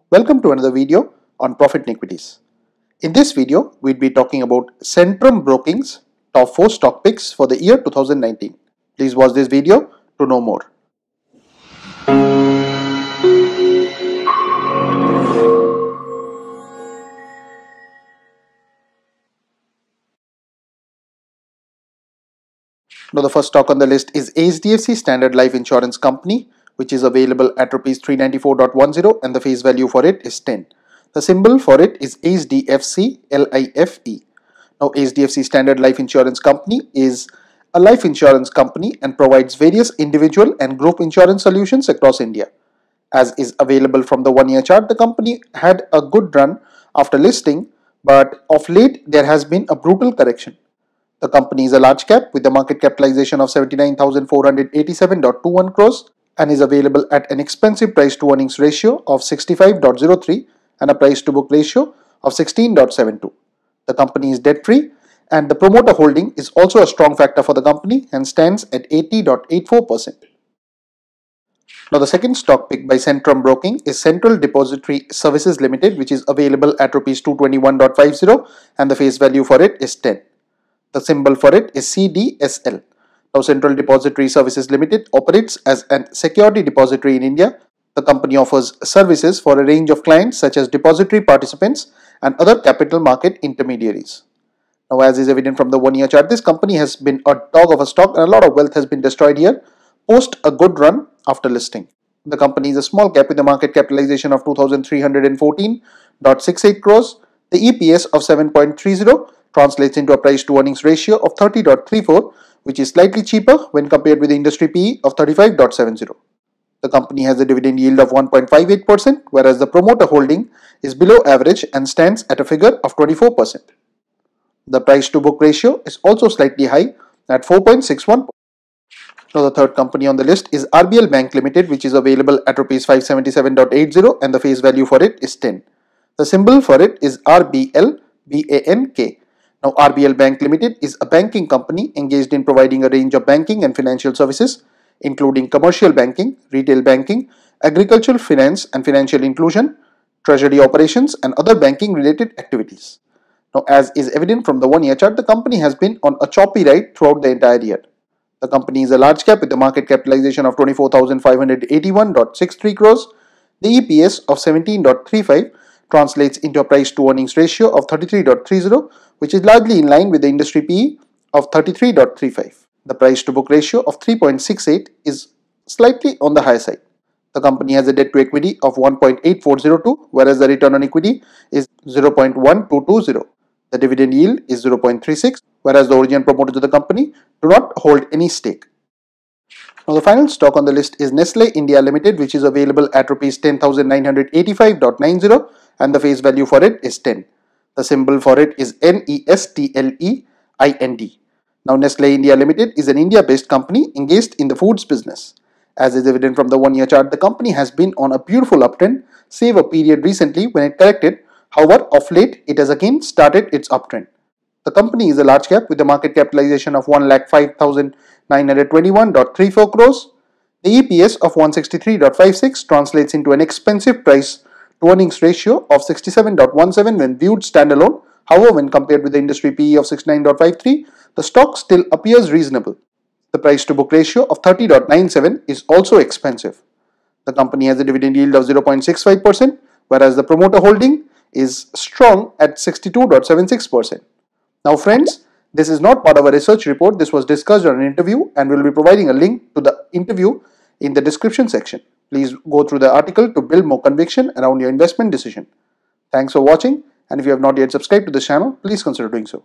Welcome to another video on profit and equities. In this video, we'll be talking about Centrum Broking's top 4 stock picks for the year 2019. Please watch this video to know more. Now, the first stock on the list is HDFC Standard Life Insurance Company, which is available at Rs 394.10 and the face value for it is 10. The symbol for it is HDFC LIFE. Now, HDFC Standard Life Insurance Company is a life insurance company and provides various individual and group insurance solutions across India. As is available from the 1-year chart, the company had a good run after listing, but of late there has been a brutal correction. The company is a large cap with a market capitalization of 79,487.21 crores and is available at an expensive price to earnings ratio of 65.03 and a price to book ratio of 16.72. The company is debt free and the promoter holding is also a strong factor for the company and stands at 80.84%. Now, the second stock pick by Centrum Broking is Central Depository Services Limited, which is available at Rs 221.50 and the face value for it is 10. The symbol for it is CDSL. Now, Central Depository Services Limited operates as a security depository in India. The company offers services for a range of clients such as depository participants and other capital market intermediaries. Now, as is evident from the 1-year chart, this company has been a dog of a stock and a lot of wealth has been destroyed here post a good run after listing. The company is a small cap with a market capitalization of 2,314.68 crores. The EPS of 7.30 translates into a price to earnings ratio of 30.34, which is slightly cheaper when compared with the industry PE of 35.70. The company has a dividend yield of 1.58%, whereas the promoter holding is below average and stands at a figure of 24%. The price to book ratio is also slightly high at 4.61. Now, the third company on the list is RBL Bank Limited, which is available at Rs 577.80 and the face value for it is 10. The symbol for it is RBL BANK. Now, RBL Bank Limited is a banking company engaged in providing a range of banking and financial services, including commercial banking, retail banking, agricultural finance and financial inclusion, treasury operations and other banking related activities. Now, as is evident from the 1-year chart, the company has been on a choppy ride throughout the entire year. The company is a large cap with a market capitalization of 24,581.63 crores. The EPS of 17.35 translates into a price to earnings ratio of 33.30, which is largely in line with the industry PE of 33.35. The price to book ratio of 3.68 is slightly on the higher side. The company has a debt to equity of 1.8402, whereas the return on equity is 0.1220. The dividend yield is 0.36, whereas the original promoters of the company do not hold any stake. Now, the final stock on the list is Nestle India Limited, which is available at Rs 10,985.90 and the face value for it is 10. The symbol for it is NESTLEIND. Now, Nestle India Limited is an India-based company engaged in the foods business. As is evident from the 1-year chart, the company has been on a beautiful uptrend, save a period recently when it corrected. However, of late, it has again started its uptrend. The company is a large cap with a market capitalization of 1,05,921.34 crores. The EPS of 163.56 translates into an expensive price to earnings ratio of 67.17 when viewed standalone. However, when compared with the industry PE of 69.53, the stock still appears reasonable. The price to book ratio of 30.97 is also expensive. The company has a dividend yield of 0.65%, whereas the promoter holding is strong at 62.76%. Now, friends, this is not part of a research report. This was discussed on an interview and we will be providing a link to the interview in the description section. Please go through the article to build more conviction around your investment decision. Thanks for watching, and if you have not yet subscribed to this channel, please consider doing so.